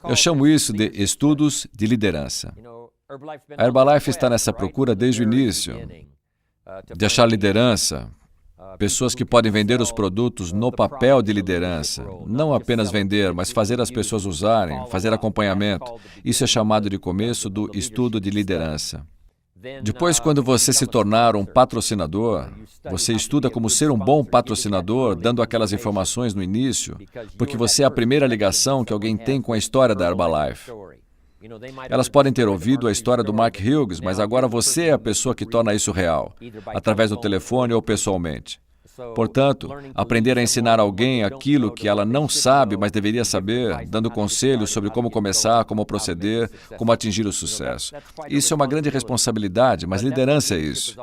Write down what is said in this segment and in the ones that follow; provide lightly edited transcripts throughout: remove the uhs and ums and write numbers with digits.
Eu chamo isso de estudos de liderança. A Herbalife está nessa procura desde o início, de achar liderança, pessoas que podem vender os produtos no papel de liderança. Não apenas vender, mas fazer as pessoas usarem, fazer acompanhamento. Isso é chamado de começo do estudo de liderança. Depois, quando você se tornar um patrocinador, você estuda como ser um bom patrocinador, dando aquelas informações no início, porque você é a primeira ligação que alguém tem com a história da Herbalife. Elas podem ter ouvido a história do Mark Hughes, mas agora você é a pessoa que torna isso real, através do telefone ou pessoalmente. Portanto, aprender a ensinar alguém aquilo que ela não sabe, mas deveria saber, dando conselhos sobre como começar, como proceder, como atingir o sucesso. Isso é uma grande responsabilidade, mas liderança é isso.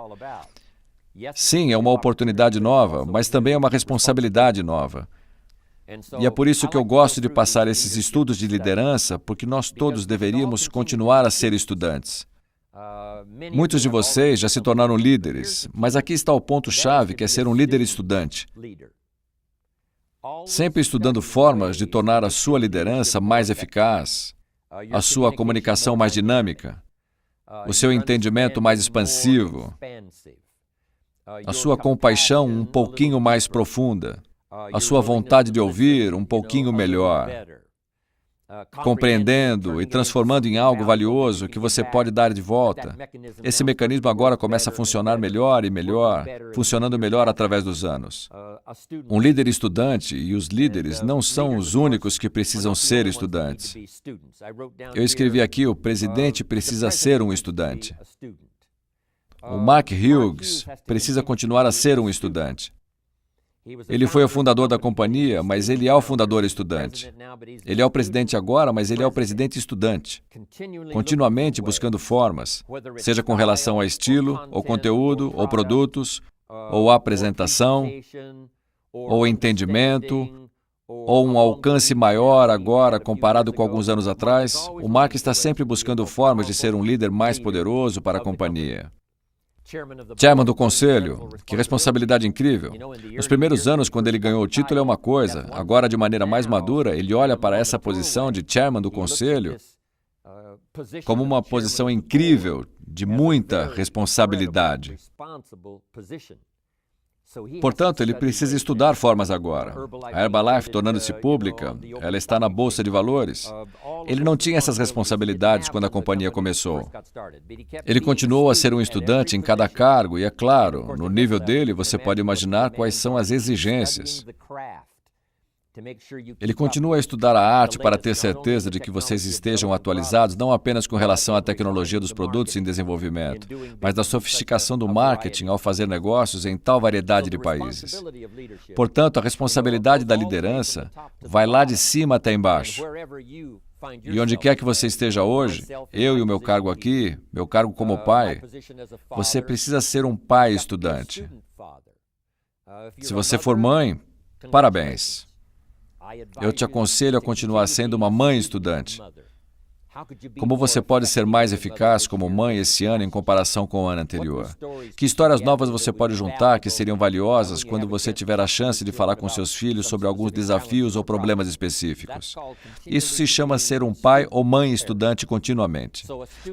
Sim, é uma oportunidade nova, mas também é uma responsabilidade nova. E é por isso que eu gosto de passar esses estudos de liderança, porque nós todos deveríamos continuar a ser estudantes. Muitos de vocês já se tornaram líderes, mas aqui está o ponto-chave, que é ser um líder estudante. Sempre estudando formas de tornar a sua liderança mais eficaz, a sua comunicação mais dinâmica, o seu entendimento mais expansivo, a sua compaixão um pouquinho mais profunda, a sua vontade de ouvir um pouquinho melhor, compreendendo e transformando em algo valioso que você pode dar de volta. Esse mecanismo agora começa a funcionar melhor e melhor, funcionando melhor através dos anos. Um líder estudante, e os líderes não são os únicos que precisam ser estudantes. Eu escrevi aqui, o presidente precisa ser um estudante. O Mark Hughes precisa continuar a ser um estudante. Ele foi o fundador da companhia, mas ele é o fundador estudante. Ele é o presidente agora, mas ele é o presidente estudante. Continuamente buscando formas, seja com relação a estilo, ou conteúdo, ou produtos, ou apresentação, ou entendimento, ou um alcance maior agora comparado com alguns anos atrás. O Mark está sempre buscando formas de ser um líder mais poderoso para a companhia. Chairman do Conselho, que responsabilidade incrível. Nos primeiros anos, quando ele ganhou o título, é uma coisa. Agora, de maneira mais madura, ele olha para essa posição de Chairman do Conselho como uma posição incrível, de muita responsabilidade. Portanto, ele precisa estudar formas agora. A Herbalife, tornando-se pública, ela está na Bolsa de Valores. Ele não tinha essas responsabilidades quando a companhia começou. Ele continuou a ser um estudante em cada cargo e, é claro, no nível dele, você pode imaginar quais são as exigências. Ele continua a estudar a arte para ter certeza de que vocês estejam atualizados não apenas com relação à tecnologia dos produtos em desenvolvimento, mas da sofisticação do marketing ao fazer negócios em tal variedade de países. Portanto, a responsabilidade da liderança vai lá de cima até embaixo. E onde quer que você esteja hoje, eu e o meu cargo aqui, meu cargo como pai, você precisa ser um pai estudante. Se você for mãe, parabéns. Eu te aconselho a continuar sendo uma mãe estudante. Como você pode ser mais eficaz como mãe esse ano em comparação com o ano anterior? Que histórias novas você pode juntar que seriam valiosas quando você tiver a chance de falar com seus filhos sobre alguns desafios ou problemas específicos? Isso se chama ser um pai ou mãe estudante continuamente.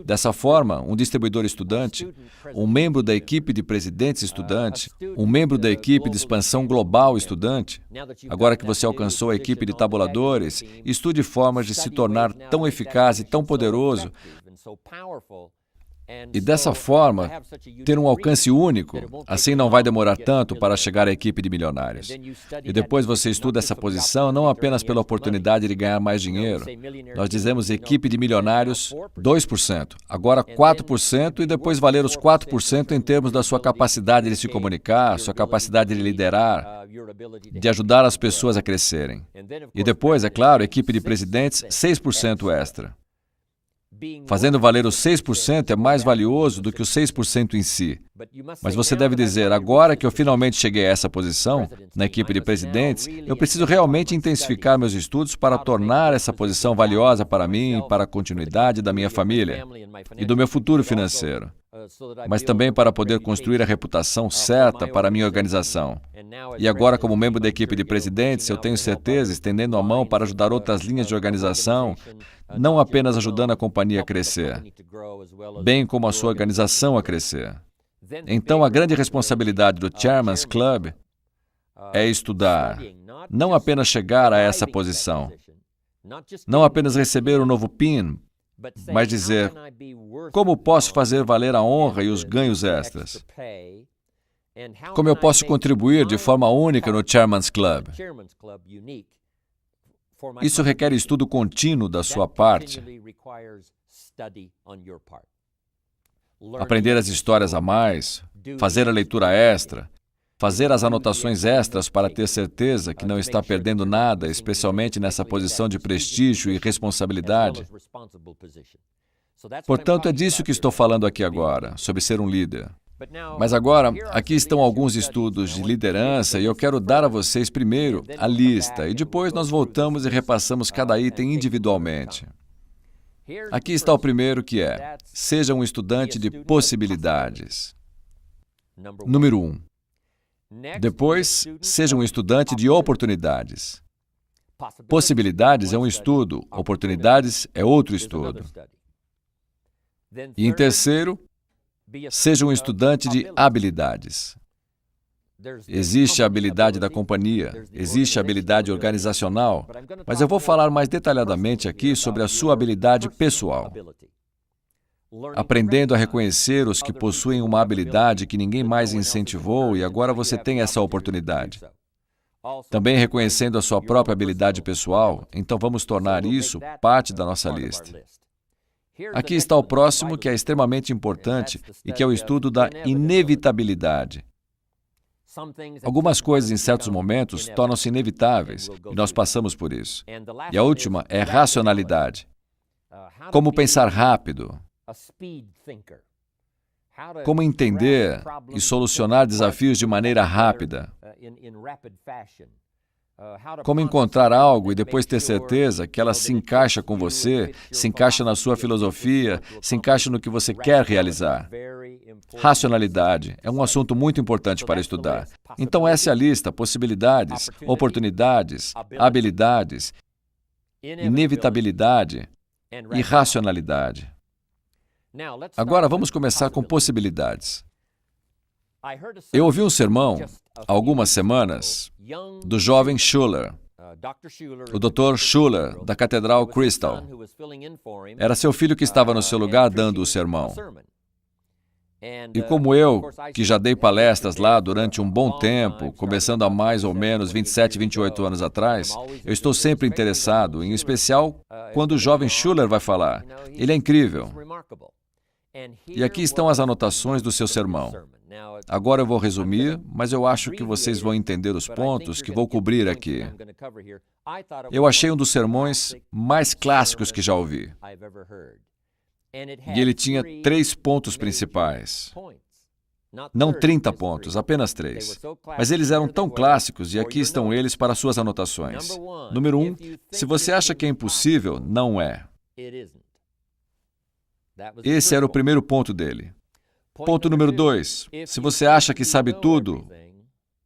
Dessa forma, um distribuidor estudante, um membro da equipe de presidentes estudante, um membro da equipe de expansão global estudante, agora que você alcançou a equipe de tabuladores, estude formas de se tornar tão eficaz e tão poderoso e, dessa forma, ter um alcance único. Assim não vai demorar tanto para chegar à equipe de milionários. E depois você estuda essa posição não apenas pela oportunidade de ganhar mais dinheiro. Nós dizemos equipe de milionários 2%, agora 4% e depois valer os 4% em termos da sua capacidade de se comunicar, sua capacidade de liderar, de ajudar as pessoas a crescerem. E depois, é claro, equipe de presidentes 6% extra. Fazendo valer os 6% é mais valioso do que os 6% em si. Mas você deve dizer, agora que eu finalmente cheguei a essa posição, na equipe de presidentes, eu preciso realmente intensificar meus estudos para tornar essa posição valiosa para mim, para a continuidade da minha família e do meu futuro financeiro. mas também para poder construir a reputação certa para a minha organização. E agora, como membro da equipe de presidentes, eu tenho certeza, estendendo a mão para ajudar outras linhas de organização, não apenas ajudando a companhia a crescer, bem como a sua organização a crescer. Então, a grande responsabilidade do Chairman's Club é estudar, não apenas chegar a essa posição, não apenas receber um novo PIN, mas dizer, como posso fazer valer a honra e os ganhos extras? Como eu posso contribuir de forma única no Chairman's Club? Isso requer estudo contínuo da sua parte. Aprender as histórias a mais, fazer a leitura extra, fazer as anotações extras para ter certeza que não está perdendo nada, especialmente nessa posição de prestígio e responsabilidade. Portanto, é disso que estou falando aqui agora, sobre ser um líder. Mas agora, aqui estão alguns estudos de liderança e eu quero dar a vocês primeiro a lista e depois nós voltamos e repassamos cada item individualmente. Aqui está o primeiro que é, seja um estudante de possibilidades. Número 1. Depois, seja um estudante de oportunidades. Possibilidades é um estudo, oportunidades é outro estudo. E em terceiro, seja um estudante de habilidades. Existe a habilidade da companhia, existe a habilidade organizacional, mas eu vou falar mais detalhadamente aqui sobre a sua habilidade pessoal. Aprendendo a reconhecer os que possuem uma habilidade que ninguém mais incentivou e agora você tem essa oportunidade. Também reconhecendo a sua própria habilidade pessoal, então vamos tornar isso parte da nossa lista. Aqui está o próximo, que é extremamente importante e que é o estudo da inevitabilidade. Algumas coisas, em certos momentos, tornam-se inevitáveis e nós passamos por isso. E a última é racionalidade. Como pensar rápido. Como entender e solucionar desafios de maneira rápida. Como encontrar algo e depois ter certeza que ela se encaixa com você, se encaixa na sua filosofia, se encaixa no que você quer realizar. Racionalidade é um assunto muito importante para estudar. Então essa é a lista: possibilidades, oportunidades, habilidades, inevitabilidade e racionalidade. Agora vamos começar com possibilidades. Eu ouvi um sermão, há algumas semanas, do jovem Schuller, o Dr. Schuller, da Catedral Crystal. Era seu filho que estava no seu lugar dando o sermão. E como eu, que já dei palestras lá durante um bom tempo, começando há mais ou menos 27, 28 anos atrás, eu estou sempre interessado, em especial quando o jovem Schuller vai falar. Ele é incrível. E aqui estão as anotações do seu sermão. Agora eu vou resumir, mas eu acho que vocês vão entender os pontos que vou cobrir aqui. Eu achei um dos sermões mais clássicos que já ouvi. E ele tinha 3 pontos principais. Não 30 pontos, apenas 3. Mas eles eram tão clássicos e aqui estão eles para suas anotações. Número 1, se você acha que é impossível, não é. Esse era o primeiro ponto dele. Ponto número 2, se você acha que sabe tudo,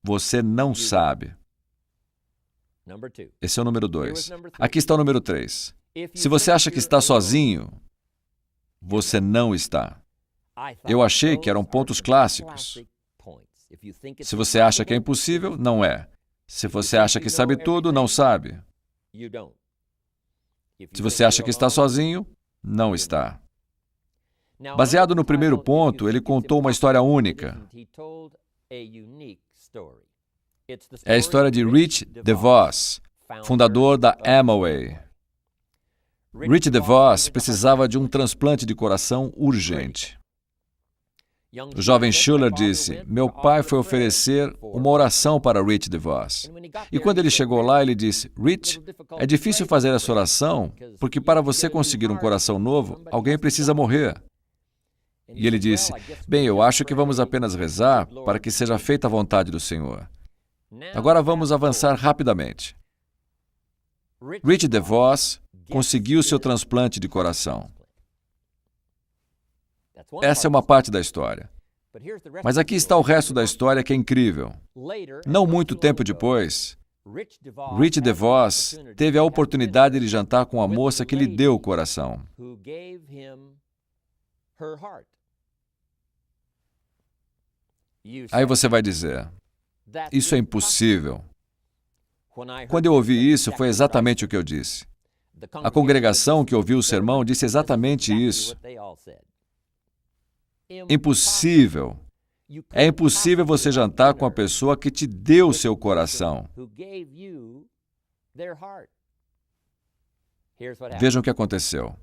você não sabe. Esse é o número 2. Aqui está o número 3. Se você acha que está sozinho, você não está. Eu achei que eram pontos clássicos. Se você acha que é impossível, não é. Se você acha que sabe tudo, não sabe. Se você acha que está sozinho, não está. Baseado no primeiro ponto, ele contou uma história única. É a história de Rich DeVos, fundador da Amway. Rich DeVos precisava de um transplante de coração urgente. O jovem Schuller disse, meu pai foi oferecer uma oração para Rich DeVos. E quando ele chegou lá, ele disse, Rich, é difícil fazer essa oração, porque para você conseguir um coração novo, alguém precisa morrer. E ele disse, bem, eu acho que vamos apenas rezar para que seja feita a vontade do Senhor. Agora vamos avançar rapidamente. Rich DeVos conseguiu seu transplante de coração. Essa é uma parte da história. Mas aqui está o resto da história que é incrível. Não muito tempo depois, Rich DeVos teve a oportunidade de jantar com a moça que lhe deu o coração. Aí você vai dizer, isso é impossível. Quando eu ouvi isso, foi exatamente o que eu disse. A congregação que ouviu o sermão disse exatamente isso. Impossível. É impossível você jantar com a pessoa que te deu o seu coração. Vejam o que aconteceu.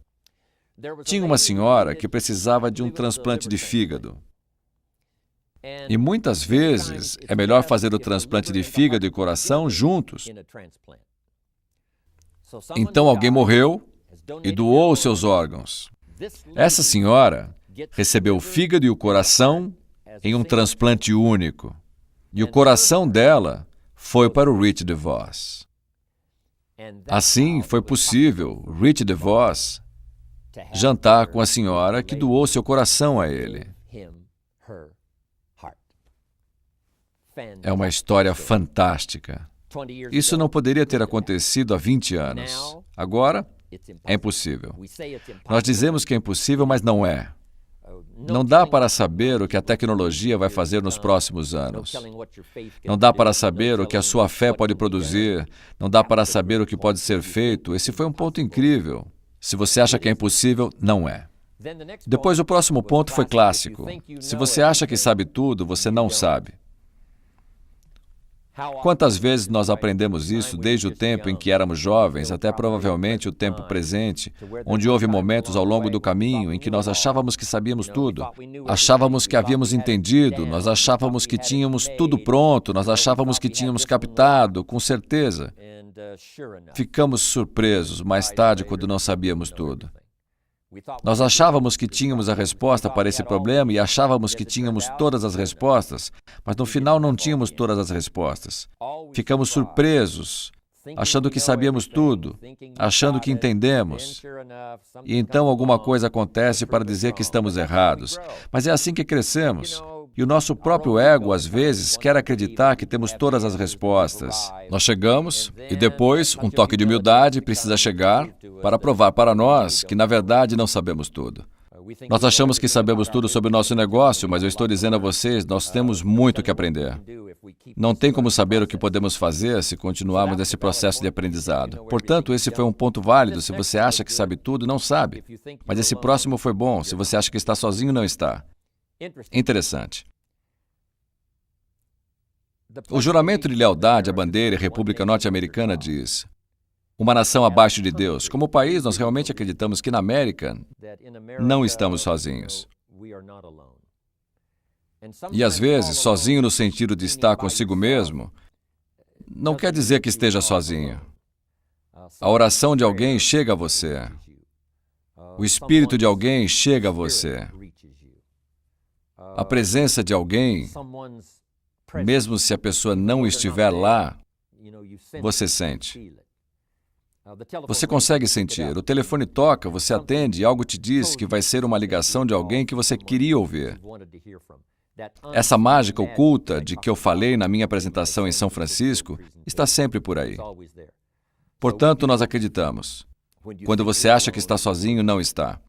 Tinha uma senhora que precisava de um transplante de fígado. E muitas vezes é melhor fazer o transplante de fígado e coração juntos. Então alguém morreu e doou os seus órgãos. Essa senhora recebeu o fígado e o coração em um transplante único. E o coração dela foi para o Rich DeVos. Assim, foi possível Rich DeVos jantar com a senhora que doou seu coração a ele. É uma história fantástica. Isso não poderia ter acontecido há 20 anos. Agora, é impossível. Nós dizemos que é impossível, mas não é. Não dá para saber o que a tecnologia vai fazer nos próximos anos. Não dá para saber o que a sua fé pode produzir. Não dá para saber o que pode ser feito. Esse foi um ponto incrível. Se você acha que é impossível, não é. Depois, o próximo ponto foi clássico. Se você acha que sabe tudo, você não sabe. Quantas vezes nós aprendemos isso desde o tempo em que éramos jovens, até provavelmente o tempo presente, onde houve momentos ao longo do caminho em que nós achávamos que sabíamos tudo, achávamos que havíamos entendido, nós achávamos que tínhamos tudo pronto, nós achávamos que tínhamos captado, com certeza. Ficamos surpresos mais tarde quando não sabíamos tudo. Nós achávamos que tínhamos a resposta para esse problema e achávamos que tínhamos todas as respostas, mas no final não tínhamos todas as respostas. Ficamos surpresos, achando que sabíamos tudo, achando que entendemos. E então alguma coisa acontece para dizer que estamos errados. Mas é assim que crescemos. E o nosso próprio ego, às vezes, quer acreditar que temos todas as respostas. Nós chegamos e depois um toque de humildade precisa chegar para provar para nós que, na verdade, não sabemos tudo. Nós achamos que sabemos tudo sobre o nosso negócio, mas eu estou dizendo a vocês, nós temos muito que aprender. Não tem como saber o que podemos fazer se continuarmos nesse processo de aprendizado. Portanto, esse foi um ponto válido. Se você acha que sabe tudo, não sabe. Mas esse próximo foi bom. Se você acha que está sozinho, não está. Interessante. O juramento de lealdade à bandeira e República Norte-Americana diz: uma nação abaixo de Deus. Como país, nós realmente acreditamos que na América não estamos sozinhos. E às vezes, sozinho no sentido de estar consigo mesmo, não quer dizer que esteja sozinho. A oração de alguém chega a você. O espírito de alguém chega a você. A presença de alguém, mesmo se a pessoa não estiver lá, você sente. Você consegue sentir. O telefone toca, você atende e algo te diz que vai ser uma ligação de alguém que você queria ouvir. Essa mágica oculta de que eu falei na minha apresentação em São Francisco está sempre por aí. Portanto, nós acreditamos. Quando você acha que está sozinho, não está.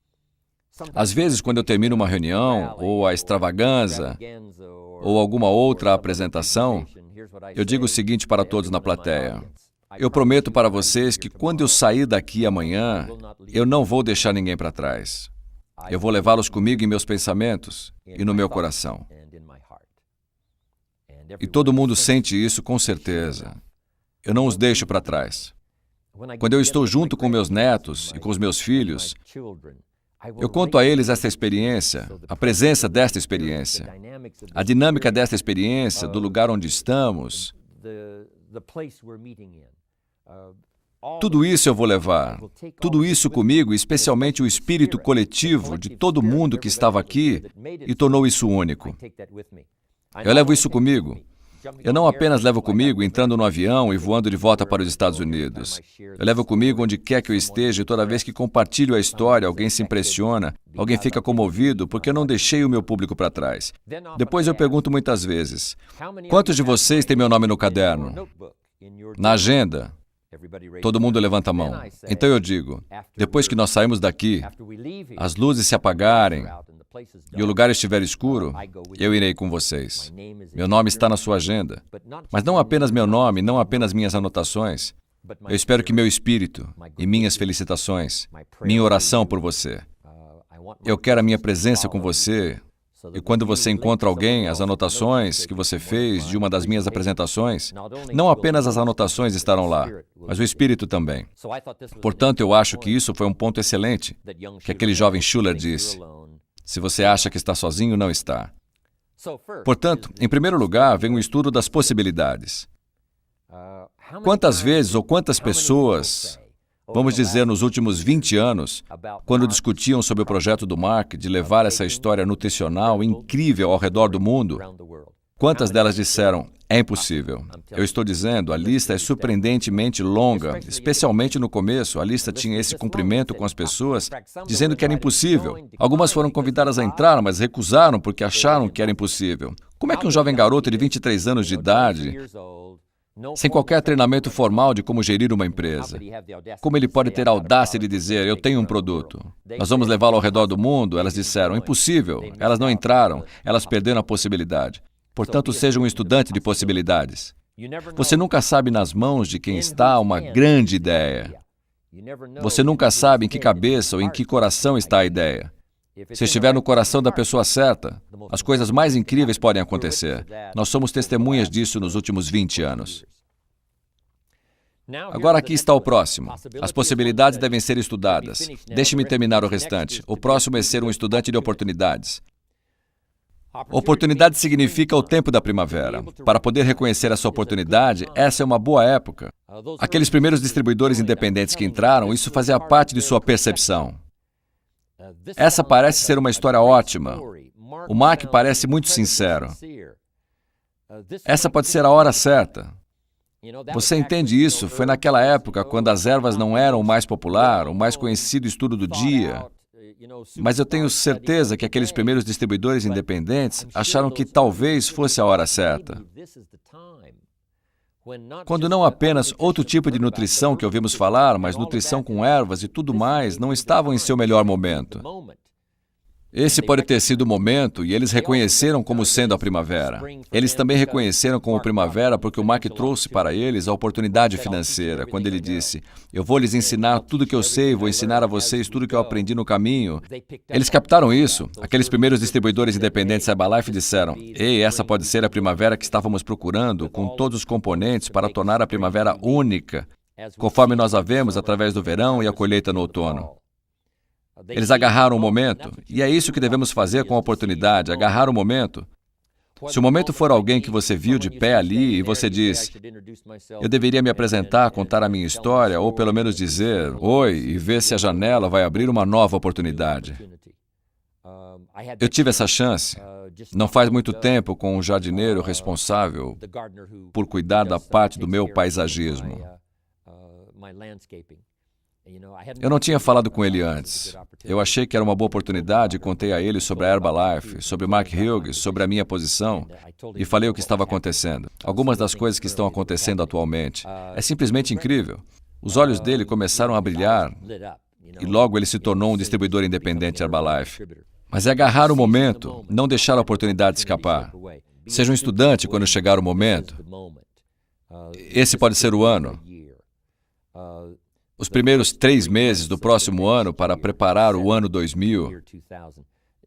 Às vezes, quando eu termino uma reunião, ou a extravaganza, ou alguma outra apresentação, eu digo o seguinte para todos na plateia: eu prometo para vocês que quando eu sair daqui amanhã, eu não vou deixar ninguém para trás. Eu vou levá-los comigo em meus pensamentos e no meu coração. E todo mundo sente isso com certeza. Eu não os deixo para trás. Quando eu estou junto com meus netos e com os meus filhos, eu conto a eles esta experiência, a presença desta experiência, a dinâmica desta experiência, do lugar onde estamos. Tudo isso eu vou levar, tudo isso comigo, especialmente o espírito coletivo de todo mundo que estava aqui e tornou isso único. Eu levo isso comigo. Eu não apenas levo comigo entrando no avião e voando de volta para os Estados Unidos. Eu levo comigo onde quer que eu esteja e toda vez que compartilho a história, alguém se impressiona, alguém fica comovido porque eu não deixei o meu público para trás. Depois eu pergunto muitas vezes, quantos de vocês têm meu nome no caderno? Na agenda? Todo mundo levanta a mão. Então eu digo, depois que nós saímos daqui, as luzes se apagarem e o lugar estiver escuro, eu irei com vocês. Meu nome está na sua agenda. Mas não apenas meu nome, não apenas minhas anotações. Eu espero que meu espírito e minhas felicitações, minha oração por você. Eu quero a minha presença com você. E quando você encontra alguém, as anotações que você fez de uma das minhas apresentações, não apenas as anotações estarão lá, mas o espírito também. Portanto, eu acho que isso foi um ponto excelente que aquele jovem Schuller disse. Se você acha que está sozinho, não está. Portanto, em primeiro lugar, vem o estudo das possibilidades. Quantas vezes ou quantas pessoas, vamos dizer nos últimos 20 anos, quando discutiam sobre o projeto do Mark de levar essa história nutricional incrível ao redor do mundo, quantas delas disseram, é impossível? Eu estou dizendo, a lista é surpreendentemente longa, especialmente no começo, a lista tinha esse cumprimento com as pessoas, dizendo que era impossível. Algumas foram convidadas a entrar, mas recusaram porque acharam que era impossível. Como é que um jovem garoto de 23 anos de idade, sem qualquer treinamento formal de como gerir uma empresa, como ele pode ter a audácia de dizer, eu tenho um produto, nós vamos levá-lo ao redor do mundo? Elas disseram, impossível, elas não entraram, elas perderam a possibilidade. Portanto, seja um estudante de possibilidades. Você nunca sabe nas mãos de quem está uma grande ideia. Você nunca sabe em que cabeça ou em que coração está a ideia. Se estiver no coração da pessoa certa, as coisas mais incríveis podem acontecer. Nós somos testemunhas disso nos últimos 20 anos. Agora aqui está o próximo. As possibilidades devem ser estudadas. Deixe-me terminar o restante. O próximo é ser um estudante de oportunidades. Oportunidade significa o tempo da primavera. Para poder reconhecer essa oportunidade, essa é uma boa época. Aqueles primeiros distribuidores independentes que entraram, isso fazia parte de sua percepção. Essa parece ser uma história ótima. O Mark parece muito sincero. Essa pode ser a hora certa. Você entende isso? Foi naquela época, quando as ervas não eram o mais popular, o mais conhecido estudo do dia. Mas eu tenho certeza que aqueles primeiros distribuidores independentes acharam que talvez fosse a hora certa. Quando não apenas outro tipo de nutrição que ouvimos falar, mas nutrição com ervas e tudo mais, não estavam em seu melhor momento. Esse pode ter sido o momento e eles reconheceram como sendo a primavera. Eles também reconheceram como primavera porque o Mark trouxe para eles a oportunidade financeira, quando ele disse, eu vou lhes ensinar tudo o que eu sei, vou ensinar a vocês tudo o que eu aprendi no caminho. Eles captaram isso. Aqueles primeiros distribuidores independentes Herbalife disseram, ei, essa pode ser a primavera que estávamos procurando, com todos os componentes para tornar a primavera única, conforme nós a vemos através do verão e a colheita no outono. Eles agarraram o momento, e é isso que devemos fazer com a oportunidade, agarrar o momento. Se o momento for alguém que você viu de pé ali e você diz, eu deveria me apresentar, contar a minha história, ou pelo menos dizer, oi, e ver se a janela vai abrir uma nova oportunidade. Eu tive essa chance, não faz muito tempo, com um jardineiro responsável por cuidar da parte do meu paisagismo. Eu não tinha falado com ele antes. Eu achei que era uma boa oportunidade e contei a ele sobre a Herbalife, sobre Mark Hughes, sobre a minha posição e falei o que estava acontecendo. Algumas das coisas que estão acontecendo atualmente. É simplesmente incrível. Os olhos dele começaram a brilhar e logo ele se tornou um distribuidor independente Herbalife. Mas é agarrar o momento, não deixar a oportunidade escapar. Seja um estudante quando chegar o momento. Esse pode ser o ano. Os primeiros 3 meses do próximo ano para preparar o ano 2000,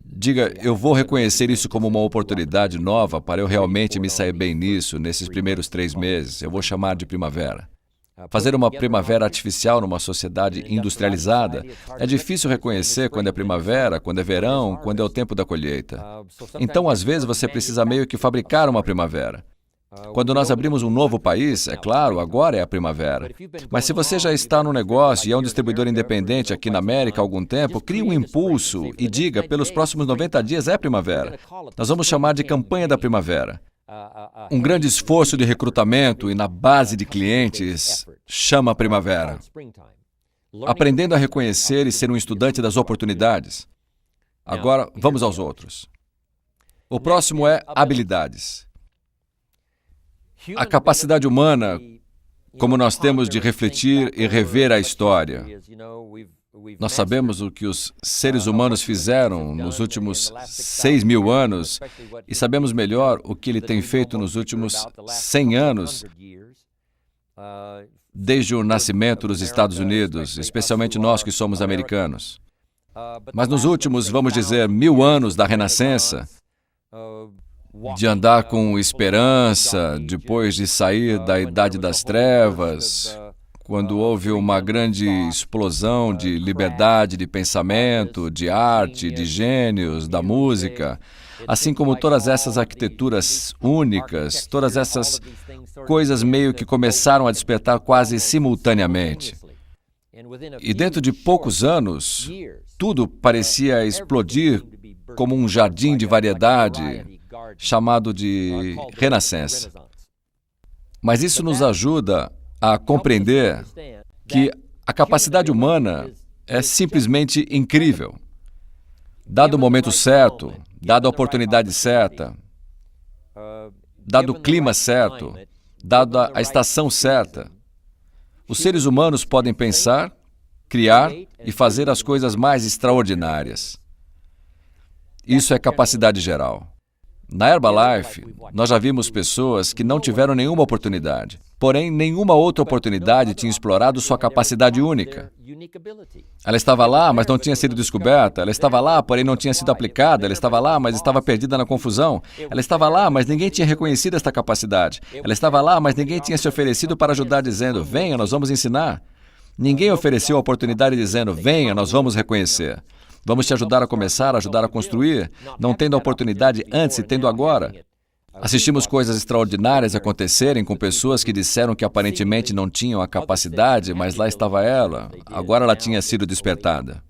diga, eu vou reconhecer isso como uma oportunidade nova para eu realmente me sair bem nisso, nesses primeiros 3 meses, eu vou chamar de primavera. Fazer uma primavera artificial numa sociedade industrializada é difícil reconhecer quando é primavera, quando é verão, quando é o tempo da colheita. Então, às vezes, você precisa meio que fabricar uma primavera. Quando nós abrimos um novo país, é claro, agora é a primavera. Mas se você já está no negócio e é um distribuidor independente aqui na América há algum tempo, crie um impulso e diga, pelos próximos 90 dias é primavera. Nós vamos chamar de campanha da primavera. Um grande esforço de recrutamento e na base de clientes chama a primavera. Aprendendo a reconhecer e ser um estudante das oportunidades. Agora, vamos aos outros. O próximo é habilidades. A capacidade humana, como nós temos de refletir e rever a história. Nós sabemos o que os seres humanos fizeram nos últimos 6.000 anos e sabemos melhor o que ele tem feito nos últimos 100 anos, desde o nascimento dos Estados Unidos, especialmente nós que somos americanos. Mas nos últimos, vamos dizer, 1000 anos da Renascença, de andar com esperança, depois de sair da Idade das Trevas, quando houve uma grande explosão de liberdade de pensamento, de arte, de gênios, da música, assim como todas essas arquiteturas únicas, todas essas coisas meio que começaram a despertar quase simultaneamente. E dentro de poucos anos, tudo parecia explodir como um jardim de variedade, chamado de Renascença. Mas isso nos ajuda a compreender que a capacidade humana é simplesmente incrível. Dado o momento certo, dada a oportunidade certa, dado o clima certo, dada a estação certa, os seres humanos podem pensar, criar e fazer as coisas mais extraordinárias. Isso é capacidade geral. Na Herbalife, nós já vimos pessoas que não tiveram nenhuma oportunidade, porém nenhuma outra oportunidade tinha explorado sua capacidade única. Ela estava lá, mas não tinha sido descoberta. Ela estava lá, porém não tinha sido aplicada. Ela estava lá, mas estava perdida na confusão. Ela estava lá, mas ninguém tinha reconhecido esta capacidade. Ela estava lá, mas ninguém tinha se oferecido para ajudar dizendo, venha, nós vamos ensinar. Ninguém ofereceu a oportunidade dizendo, venha, nós vamos reconhecer. Vamos te ajudar a começar, ajudar a construir, não tendo a oportunidade antes e tendo agora. Assistimos coisas extraordinárias acontecerem com pessoas que disseram que aparentemente não tinham a capacidade, mas lá estava ela. Agora ela tinha sido despertada.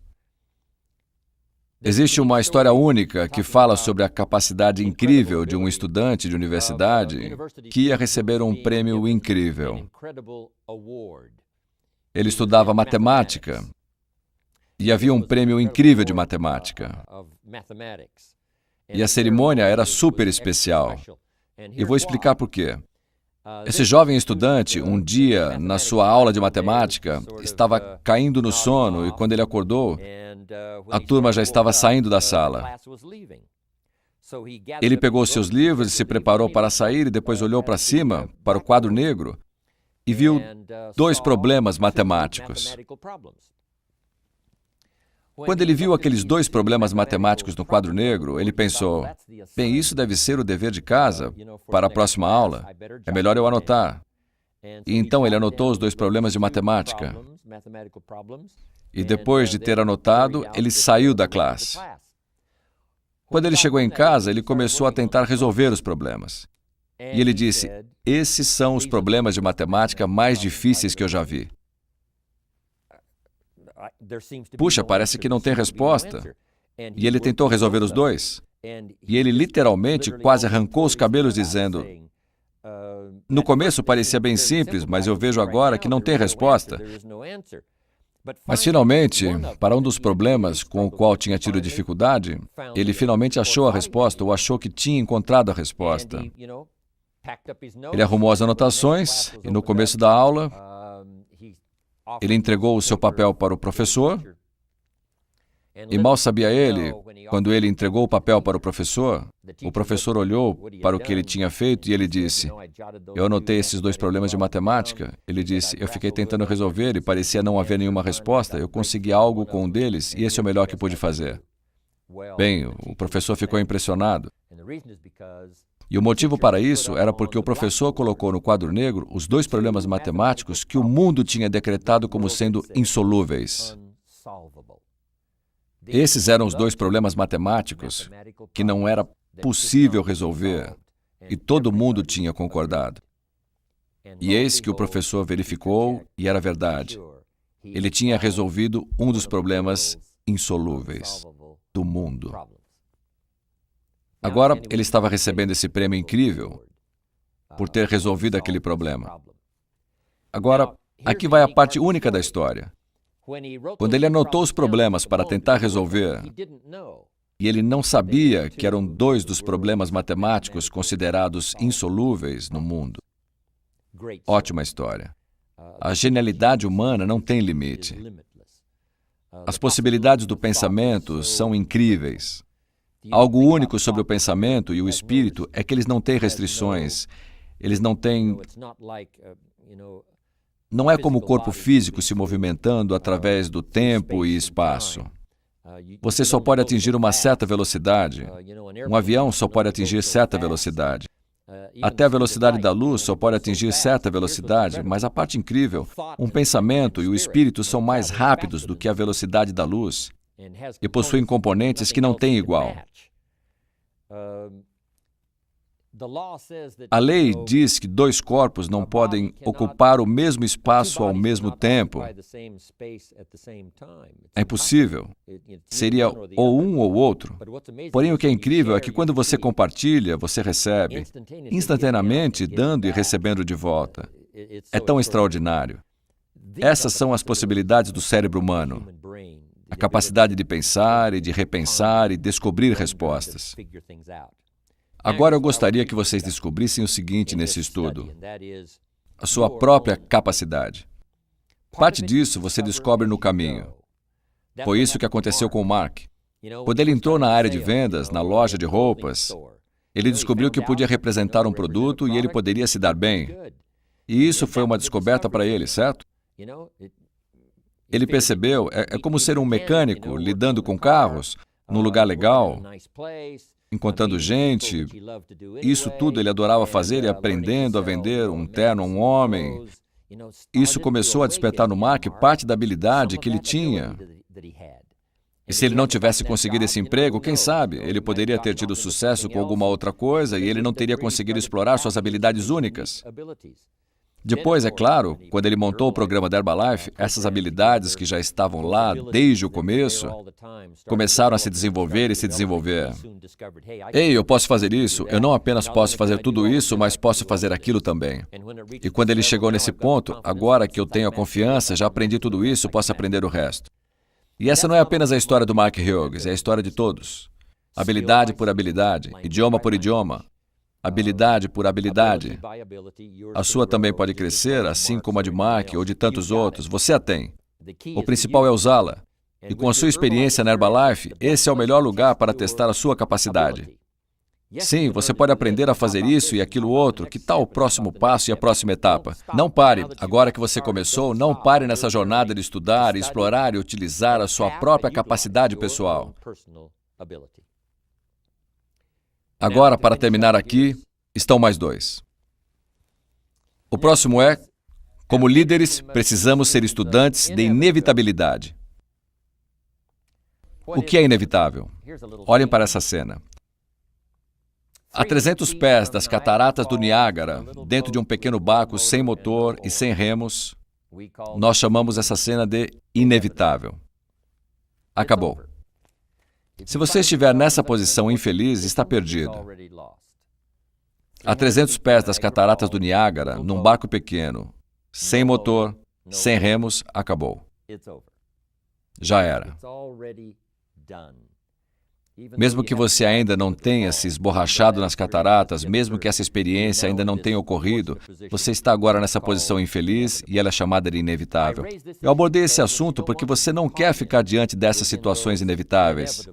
Existe uma história única que fala sobre a capacidade incrível de um estudante de universidade que ia receber um prêmio incrível. Ele estudava matemática. E havia um prêmio incrível de matemática. E a cerimônia era super especial. E vou explicar por quê. Esse jovem estudante, um dia, na sua aula de matemática, estava caindo no sono e quando ele acordou, a turma já estava saindo da sala. Ele pegou seus livros e se preparou para sair e depois olhou para cima, para o quadro negro, e viu 2 problemas matemáticos. Quando ele viu aqueles 2 problemas matemáticos no quadro negro, ele pensou, bem, isso deve ser o dever de casa para a próxima aula. É melhor eu anotar. E então ele anotou os 2 problemas de matemática. E depois de ter anotado, ele saiu da classe. Quando ele chegou em casa, ele começou a tentar resolver os problemas. E ele disse, esses são os problemas de matemática mais difíceis que eu já vi. Puxa, parece que não tem resposta. E ele tentou resolver os 2. E ele literalmente quase arrancou os cabelos dizendo, no começo parecia bem simples, mas eu vejo agora que não tem resposta. Mas finalmente, para um dos problemas com o qual tinha tido dificuldade, ele finalmente achou a resposta, ou achou que tinha encontrado a resposta. Ele arrumou as anotações e no começo da aula, ele entregou o seu papel para o professor e mal sabia ele, quando ele entregou o papel para o professor olhou para o que ele tinha feito e ele disse, eu anotei esses 2 problemas de matemática. Ele disse, eu fiquei tentando resolver e parecia não haver nenhuma resposta, eu consegui algo com um deles e esse é o melhor que pude fazer. Bem, o professor ficou impressionado. E o motivo para isso era porque o professor colocou no quadro negro os 2 problemas matemáticos que o mundo tinha decretado como sendo insolúveis. Esses eram os 2 problemas matemáticos que não era possível resolver e todo mundo tinha concordado. E eis que o professor verificou e era verdade. Ele tinha resolvido um dos problemas insolúveis do mundo. Agora, ele estava recebendo esse prêmio incrível por ter resolvido aquele problema. Agora, aqui vai a parte única da história. Quando ele anotou os problemas para tentar resolver, e ele não sabia que eram 2 dos problemas matemáticos considerados insolúveis no mundo. Ótima história. A genialidade humana não tem limite. As possibilidades do pensamento são incríveis. Algo único sobre o pensamento e o espírito é que eles não têm restrições. Eles não têm... Não é como o corpo físico se movimentando através do tempo e espaço. Você só pode atingir uma certa velocidade. Um avião só pode atingir certa velocidade. Até a velocidade da luz só pode atingir certa velocidade, mas a parte incrível, um pensamento e o espírito são mais rápidos do que a velocidade da luz e possuem componentes que não têm igual. A lei diz que 2 corpos não podem ocupar o mesmo espaço ao mesmo tempo. É impossível. Seria ou um ou outro. Porém, o que é incrível é que quando você compartilha, você recebe, instantaneamente, dando e recebendo de volta. É tão extraordinário. Essas são as possibilidades do cérebro humano. A capacidade de pensar e de repensar e descobrir respostas. Agora eu gostaria que vocês descobrissem o seguinte nesse estudo: a sua própria capacidade. Parte disso você descobre no caminho. Foi isso que aconteceu com o Mark. Quando ele entrou na área de vendas, na loja de roupas, ele descobriu que podia representar um produto e ele poderia se dar bem. E isso foi uma descoberta para ele, certo? Ele percebeu, é como ser um mecânico lidando com carros, num lugar legal, encontrando gente. Isso tudo ele adorava fazer e aprendendo a vender um terno a um homem. Isso começou a despertar no Mark parte da habilidade que ele tinha. E se ele não tivesse conseguido esse emprego, quem sabe, ele poderia ter tido sucesso com alguma outra coisa e ele não teria conseguido explorar suas habilidades únicas. Depois, é claro, quando ele montou o programa da Herbalife, essas habilidades que já estavam lá desde o começo, começaram a se desenvolver e se desenvolver. Ei, eu posso fazer isso, eu não apenas posso fazer tudo isso, mas posso fazer aquilo também. E quando ele chegou nesse ponto, agora que eu tenho a confiança, já aprendi tudo isso, posso aprender o resto. E essa não é apenas a história do Mark Hughes, é a história de todos. Habilidade por habilidade, idioma por idioma. Habilidade por habilidade. A sua também pode crescer, assim como a de Mark ou de tantos outros. Você a tem. O principal é usá-la. E com a sua experiência na Herbalife, esse é o melhor lugar para testar a sua capacidade. Sim, você pode aprender a fazer isso e aquilo outro. Que tal o próximo passo e a próxima etapa? Não pare. Agora que você começou, não pare nessa jornada de estudar, explorar e utilizar a sua própria capacidade pessoal. Agora, para terminar aqui, estão mais 2. O próximo é: como líderes, precisamos ser estudantes de inevitabilidade. O que é inevitável? Olhem para essa cena. A 300 pés das cataratas do Niágara, dentro de um pequeno barco sem motor e sem remos, nós chamamos essa cena de inevitável. Acabou. Se você estiver nessa posição infeliz, está perdido. A 300 pés das cataratas do Niágara, num barco pequeno, sem motor, sem remos, acabou. Já era. Mesmo que você ainda não tenha se esborrachado nas cataratas, mesmo que essa experiência ainda não tenha ocorrido, você está agora nessa posição infeliz e ela é chamada de inevitável. Eu abordei esse assunto porque você não quer ficar diante dessas situações inevitáveis.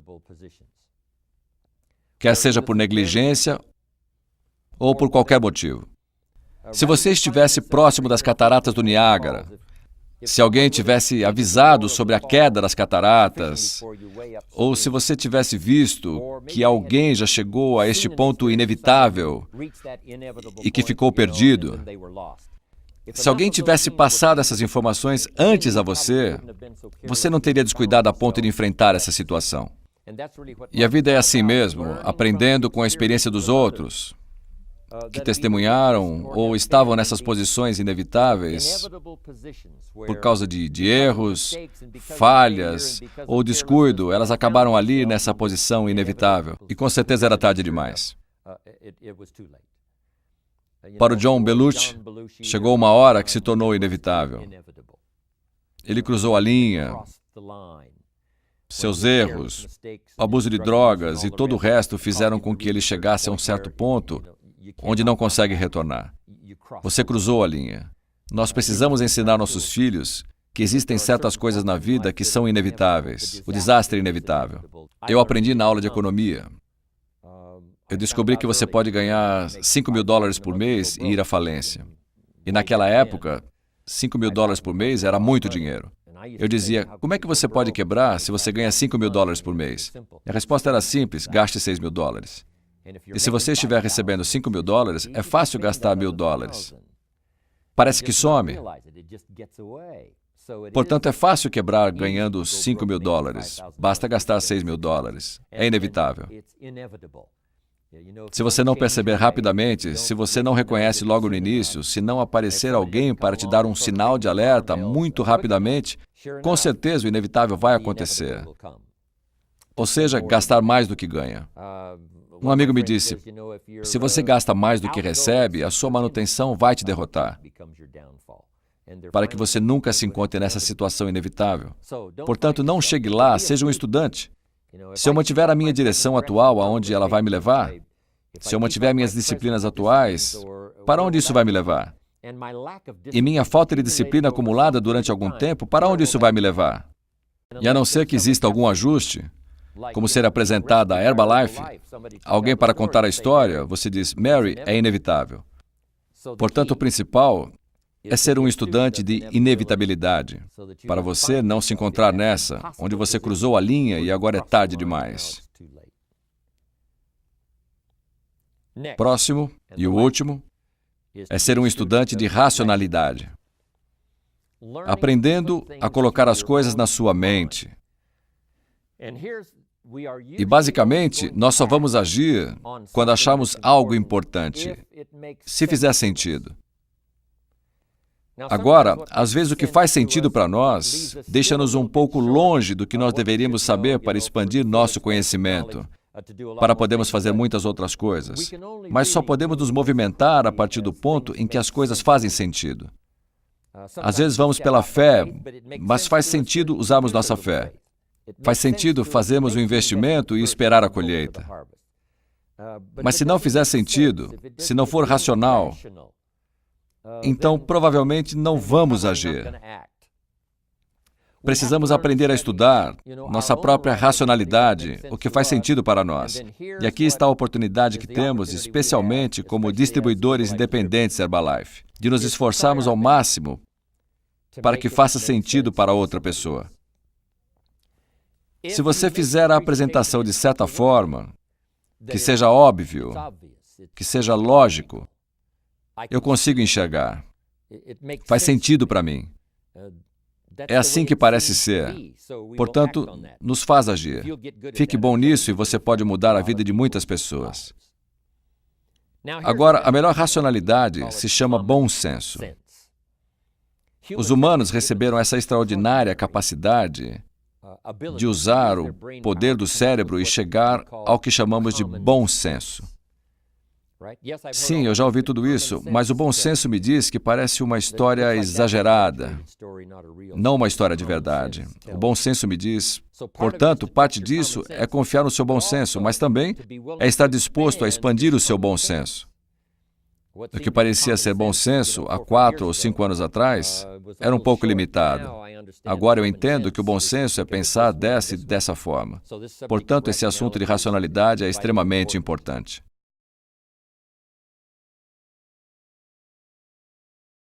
Quer seja por negligência ou por qualquer motivo. Se você estivesse próximo das cataratas do Niágara, se alguém tivesse avisado sobre a queda das cataratas, ou se você tivesse visto que alguém já chegou a este ponto inevitável e que ficou perdido, se alguém tivesse passado essas informações antes a você, você não teria descuidado a ponto de enfrentar essa situação. E a vida é assim mesmo, aprendendo com a experiência dos outros, que testemunharam ou estavam nessas posições inevitáveis por causa de erros, falhas ou descuido, elas acabaram ali nessa posição inevitável. E com certeza era tarde demais. Para o John Belushi, chegou uma hora que se tornou inevitável. Ele cruzou a linha, seus erros, o abuso de drogas e todo o resto fizeram com que ele chegasse a um certo ponto onde não consegue retornar. Você cruzou a linha. Nós precisamos ensinar nossos filhos que existem certas coisas na vida que são inevitáveis. O desastre é inevitável. Eu aprendi na aula de economia. Eu descobri que você pode ganhar $5.000 por mês e ir à falência. E naquela época, $5.000 por mês era muito dinheiro. Eu dizia, como é que você pode quebrar se você ganha $5.000 por mês? E a resposta era simples, gaste $6.000. E se você estiver recebendo $5.000, é fácil gastar $1.000. Parece que some. Portanto, é fácil quebrar ganhando $5.000. Basta gastar $6.000. É inevitável. Se você não perceber rapidamente, se você não reconhece logo no início, se não aparecer alguém para te dar um sinal de alerta muito rapidamente, com certeza o inevitável vai acontecer. Ou seja, gastar mais do que ganha. Um amigo me disse, se você gasta mais do que recebe, a sua manutenção vai te derrotar, para que você nunca se encontre nessa situação inevitável. Portanto, não chegue lá, seja um estudante. Se eu mantiver a minha direção atual, aonde ela vai me levar? Se eu mantiver minhas disciplinas atuais, para onde isso vai me levar? E minha falta de disciplina acumulada durante algum tempo, para onde isso vai me levar? E a não ser que exista algum ajuste, como ser apresentada a Herbalife, alguém para contar a história, você diz, Mary, é inevitável. Portanto, o principal é ser um estudante de inevitabilidade, para você não se encontrar nessa, onde você cruzou a linha e agora é tarde demais. Próximo, e o último, é ser um estudante de racionalidade, aprendendo a colocar as coisas na sua mente. E, basicamente, nós só vamos agir quando acharmos algo importante, se fizer sentido. Agora, às vezes o que faz sentido para nós deixa-nos um pouco longe do que nós deveríamos saber para expandir nosso conhecimento, para podermos fazer muitas outras coisas. Mas só podemos nos movimentar a partir do ponto em que as coisas fazem sentido. Às vezes vamos pela fé, mas faz sentido usarmos nossa fé. Faz sentido fazermos o investimento e esperar a colheita. Mas se não fizer sentido, se não for racional, então provavelmente não vamos agir. Precisamos aprender a estudar nossa própria racionalidade, o que faz sentido para nós. E aqui está a oportunidade que temos, especialmente como distribuidores independentes Herbalife, de nos esforçarmos ao máximo para que faça sentido para outra pessoa. Se você fizer a apresentação de certa forma, que seja óbvio, que seja lógico, eu consigo enxergar. Faz sentido para mim. É assim que parece ser. Portanto, nos faz agir. Fique bom nisso e você pode mudar a vida de muitas pessoas. Agora, a melhor racionalidade se chama bom senso. Os humanos receberam essa extraordinária capacidade de usar o poder do cérebro e chegar ao que chamamos de bom senso. Sim, eu já ouvi tudo isso, mas o bom senso me diz que parece uma história exagerada, não uma história de verdade. O bom senso me diz, portanto, parte disso é confiar no seu bom senso, mas também é estar disposto a expandir o seu bom senso. O que parecia ser bom senso há 4 ou 5 anos atrás era um pouco limitado. Agora eu entendo que o bom senso é pensar dessa e dessa forma. Portanto, esse assunto de racionalidade é extremamente importante.